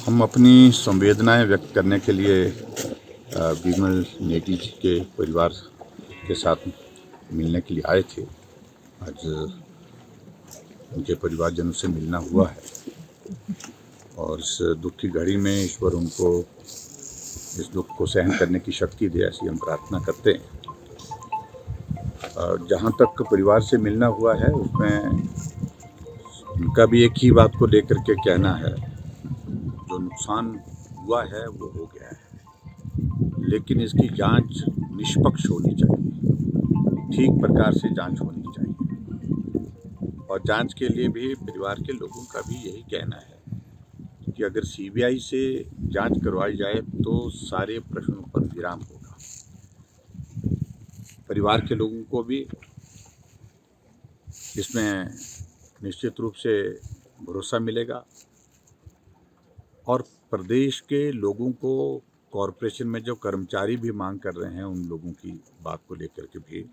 हम अपनी संवेदनाएं व्यक्त करने के लिए विमल नेगी जी के परिवार के साथ मिलने के लिए आए थे। आज उनके परिवारजनों से मिलना हुआ है और इस दुख की घड़ी में ईश्वर उनको इस दुख को सहन करने की शक्ति दे, ऐसी हम प्रार्थना करते हैं। जहाँ तक परिवार से मिलना हुआ है उसमें उनका भी एक ही बात को लेकर के कहना है, जो नुकसान हुआ है वो हो गया है, लेकिन इसकी जांच निष्पक्ष होनी चाहिए, ठीक प्रकार से जांच होनी चाहिए। और जांच के लिए भी परिवार के लोगों का भी यही कहना है कि अगर सीबीआई से जांच करवाई जाए तो सारे प्रश्नों पर विराम होगा। परिवार के लोगों को भी इसमें निश्चित रूप से भरोसा मिलेगा और प्रदेश के लोगों को कॉरपोरेशन में जो कर्मचारी भी मांग कर रहे हैं उन लोगों की बात को लेकर के भी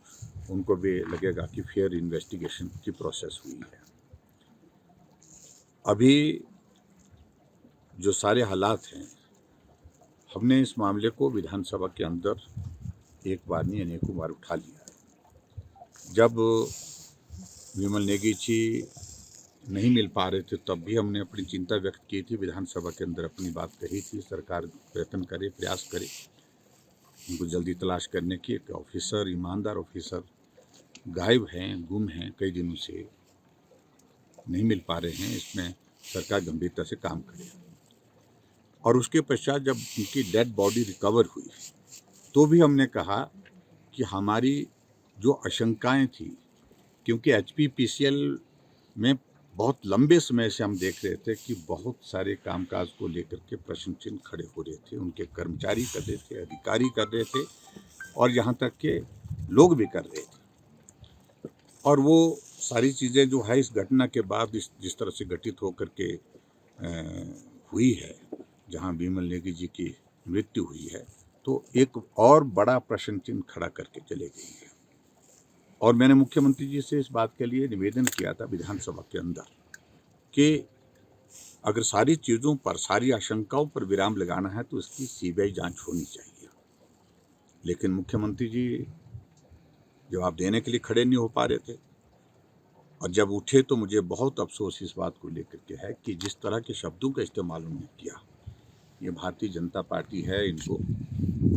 उनको भी लगेगा कि फेयर इन्वेस्टिगेशन की प्रोसेस हुई है। अभी जो सारे हालात हैं, हमने इस मामले को विधानसभा के अंदर एक बार नहीं अनेकों बार उठा लिया है। जब विमल नेगी जी नहीं मिल पा रहे थे तब भी हमने अपनी चिंता व्यक्त की थी, विधानसभा के अंदर अपनी बात कही थी, सरकार प्रयत्न करे, प्रयास करे उनको जल्दी तलाश करने की। एक ऑफिसर, ईमानदार ऑफिसर गायब हैं, गुम हैं, कई दिनों से नहीं मिल पा रहे हैं, इसमें सरकार गंभीरता से काम करे। और उसके पश्चात जब उनकी डेड बॉडी रिकवर हुई तो भी हमने कहा कि हमारी जो आशंकाएं थी, क्योंकि HPPCL में बहुत लंबे समय से हम देख रहे थे कि बहुत सारे कामकाज को लेकर के प्रश्न चिन्ह खड़े हो रहे थे, उनके कर्मचारी कर रहे थे, अधिकारी कर रहे थे और यहाँ तक के लोग भी कर रहे थे। और वो सारी चीज़ें जो है इस घटना के बाद जिस तरह से घटित होकर के हुई है, जहाँ विमल नेगी जी की मृत्यु हुई है, तो एक और बड़ा प्रश्न चिन्ह खड़ा करके चले गई है। और मैंने मुख्यमंत्री जी से इस बात के लिए निवेदन किया था विधानसभा के अंदर कि अगर सारी चीज़ों पर, सारी आशंकाओं पर विराम लगाना है तो इसकी सीबीआई जांच होनी चाहिए। लेकिन मुख्यमंत्री जी जवाब देने के लिए खड़े नहीं हो पा रहे थे और जब उठे तो मुझे बहुत अफसोस इस बात को लेकर के है कि जिस तरह के शब्दों का इस्तेमाल उन्होंने किया। ये भारतीय जनता पार्टी है, इनको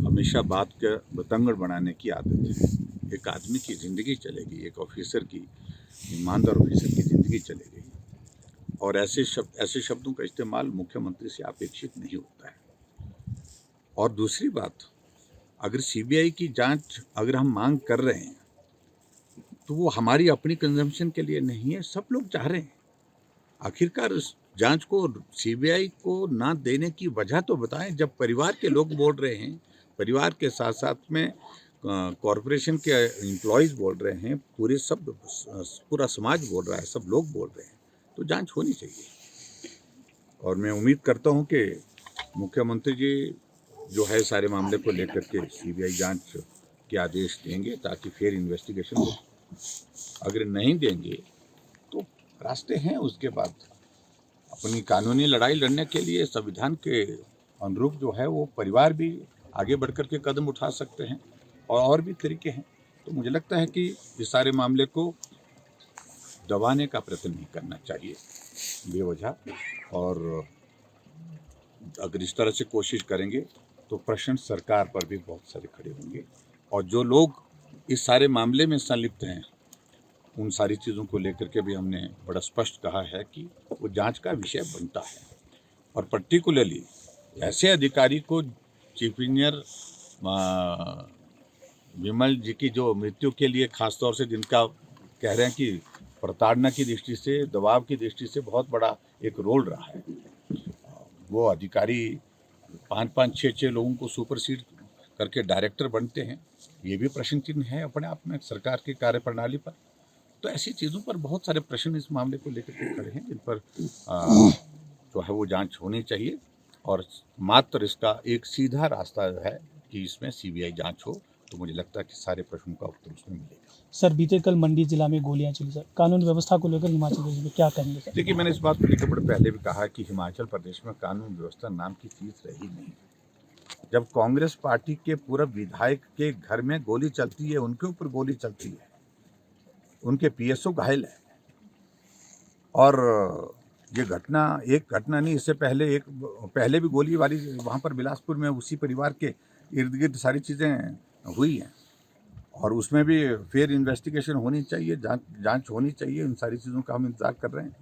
हमेशा बात का बतंगड़ बनाने की आदत है। एक आदमी की ज़िंदगी चले गई, एक ऑफिसर की, ईमानदार ऑफिसर की ज़िंदगी चले गई और ऐसे शब्दों का इस्तेमाल मुख्यमंत्री से अपेक्षित नहीं होता है। और दूसरी बात, अगर सीबीआई की जांच अगर हम मांग कर रहे हैं तो वो हमारी अपनी कंजम्पशन के लिए नहीं है, सब लोग चाह रहे हैं। आखिरकार उस जांच को सीबीआई को ना देने की वजह तो बताएं। जब परिवार के लोग बोल रहे हैं, परिवार के साथ साथ में कॉरपोरेशन के एम्प्लॉयज़ बोल रहे हैं, पूरा समाज बोल रहा है, सब लोग बोल रहे हैं, तो जांच होनी चाहिए। और मैं उम्मीद करता हूं कि मुख्यमंत्री जी जो है सारे मामले को लेकर के सीबीआई जांच के आदेश देंगे ताकि फेयर इन्वेस्टिगेशन हो। अगर नहीं देंगे तो रास्ते हैं उसके बाद अपनी कानूनी लड़ाई लड़ने के लिए संविधान के अनुरूप जो है वो परिवार भी आगे बढ़ कर के कदम उठा सकते हैं और भी तरीके हैं। तो मुझे लगता है कि इस सारे मामले को दबाने का प्रयत्न नहीं करना चाहिए बेवजह। और अगर इस तरह से कोशिश करेंगे तो प्रश्न सरकार पर भी बहुत सारे खड़े होंगे और जो लोग इस सारे मामले में संलिप्त हैं उन सारी चीज़ों को लेकर के भी हमने बड़ा स्पष्ट कहा है कि वो जांच का विषय बनता है। और पर्टिकुलरली ऐसे अधिकारी को, चीफ इंजीनियर विमल जी की जो मृत्यु के लिए खास तौर से जिनका कह रहे हैं कि प्रताड़ना की दृष्टि से, दबाव की दृष्टि से बहुत बड़ा एक रोल रहा है, वो अधिकारी 5-5, 6-6 लोगों को सुपरसीड करके डायरेक्टर बनते हैं, ये भी प्रश्न चिन्ह है अपने आप में सरकार की कार्यप्रणाली पर। तो ऐसी चीज़ों पर बहुत सारे प्रश्न इस मामले को लेकर के खड़े हैं जिन पर जो है वो जांच होनी चाहिए और मात्र इसका एक सीधा रास्ता है कि इसमें सीबीआई जांच हो तो मुझे लगता है कि सारे प्रश्नों का उत्तर उसमें मिलेगा। सर बीते कल मंडी जिला में गोलियां चली सर, कानून व्यवस्था को लेकर हिमाचल प्रदेश में क्या कहेंगे सर? देखिए, मैंने इस बात को लेकर बड़े पहले भी कहा कि हिमाचल प्रदेश में कानून व्यवस्था नाम की चीज़ रही नहीं। जब कांग्रेस पार्टी के पूरा विधायक के घर में गोली चलती है, उनके ऊपर गोली चलती है, उनके पीएसओ घायल है, और ये घटना एक घटना नहीं, इससे पहले भी गोली वाली वहाँ पर बिलासपुर में उसी परिवार के इर्द गिर्द सारी चीज़ें हुई हैं, और उसमें भी फेयर इन्वेस्टिगेशन होनी चाहिए, जांच होनी चाहिए। इन सारी चीज़ों का हम इंतजार कर रहे हैं।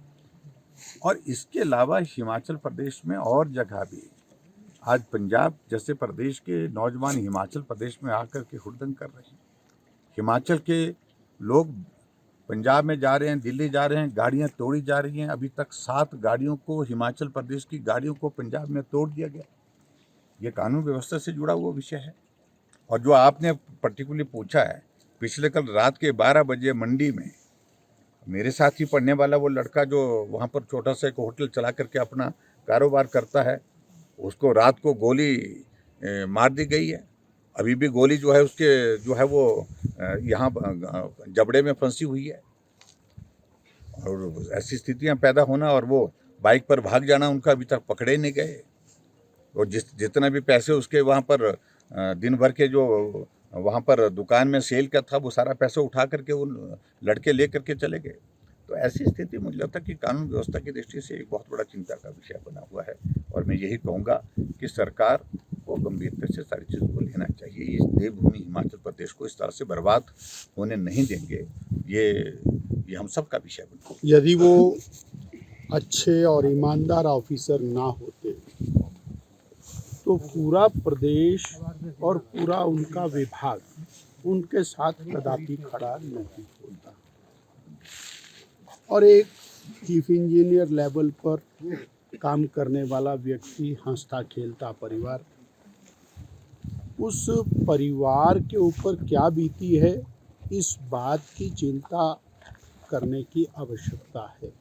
और इसके अलावा हिमाचल प्रदेश में और जगह भी, आज पंजाब जैसे प्रदेश के नौजवान हिमाचल प्रदेश में आकर के हुड़दंग कर रहे हैं। हिमाचल के लोग पंजाब में जा रहे हैं, दिल्ली जा रहे हैं, गाड़ियां तोड़ी जा रही हैं। अभी तक 7 गाड़ियों को, हिमाचल प्रदेश की गाड़ियों को पंजाब में तोड़ दिया गया। ये कानून व्यवस्था से जुड़ा हुआ विषय है। और जो आपने पर्टिकुलरली पूछा है, पिछले कल रात के 12 बजे मंडी में मेरे साथ ही पढ़ने वाला वो लड़का जो वहाँ पर छोटा सा एक होटल चला करके अपना कारोबार करता है, उसको रात को गोली मार दी गई है। अभी भी गोली जो है उसके जो है वो यहाँ जबड़े में फंसी हुई है, और ऐसी स्थितियाँ पैदा होना और वो बाइक पर भाग जाना, उनका अभी तक पकड़े नहीं गए। और जितना भी पैसे उसके वहाँ पर दिन भर के जो वहाँ पर दुकान में सेल का था, वो सारा पैसा उठा करके वो लड़के ले करके चले गए। तो ऐसी स्थिति मुझे लगता है कि कानून व्यवस्था की दृष्टि से एक बहुत बड़ा चिंता का विषय बना हुआ है। और मैं यही कहूँगा कि सरकार को गंभीरता से सारी चीज़ों को लेना चाहिए। इस देवभूमि हिमाचल प्रदेश को इस तरह से बर्बाद होने नहीं देंगे, ये हम सब का विषय बना। यदि वो अच्छे और ईमानदार ऑफिसर ना होते तो पूरा प्रदेश और पूरा उनका विभाग उनके साथ कदापि खड़ा नहीं होता। और एक चीफ इंजीनियर लेवल पर काम करने वाला व्यक्ति, हंसता खेलता परिवार, उस परिवार के ऊपर क्या बीती है, इस बात की चिंता करने की आवश्यकता है।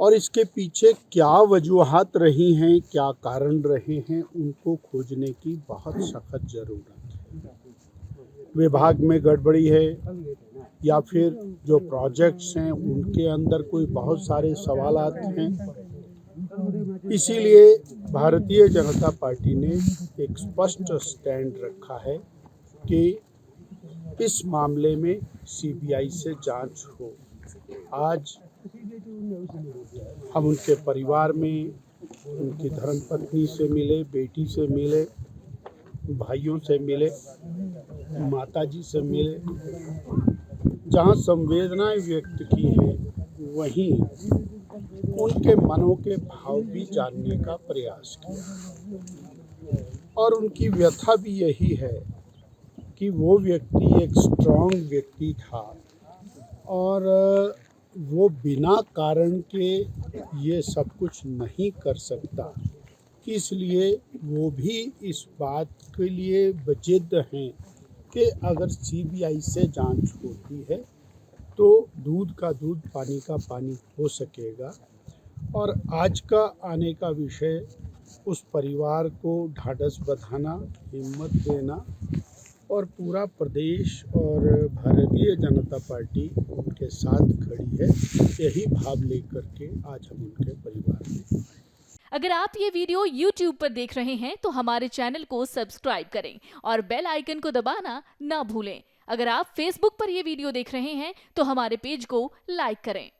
और इसके पीछे क्या वजूहात रही हैं, क्या कारण रहे हैं, उनको खोजने की बहुत सख्त ज़रूरत है। विभाग में गड़बड़ी है या फिर जो प्रोजेक्ट्स हैं उनके अंदर कोई बहुत सारे सवालात हैं। इसीलिए भारतीय जनता पार्टी ने एक स्पष्ट स्टैंड रखा है कि इस मामले में सीबीआई से जांच हो। आज हम उनके परिवार में उनकी धर्मपत्नी से मिले, बेटी से मिले, भाइयों से मिले, माताजी से मिले। जहां संवेदनाएं व्यक्त की हैं, वहीं उनके मनों के भाव भी जानने का प्रयास किया। और उनकी व्यथा भी यही है कि वो व्यक्ति एक स्ट्रांग व्यक्ति था और वो बिना कारण के ये सब कुछ नहीं कर सकता, इसलिए वो भी इस बात के लिए बजिद हैं कि अगर सीबीआई से जांच होती है तो दूध का दूध, पानी का पानी हो सकेगा। और आज का आने का विषय उस परिवार को ढाढ़स बंधाना, हिम्मत देना, और पूरा प्रदेश और भारतीय जनता पार्टी उनके साथ खड़ी है। यही भाव लेकर के आज हम उनके परिवार में। अगर आप ये वीडियो YouTube पर देख रहे हैं तो हमारे चैनल को सब्सक्राइब करें और बेल आइकन को दबाना ना भूलें। अगर आप Facebook पर ये वीडियो देख रहे हैं तो हमारे पेज को लाइक करें।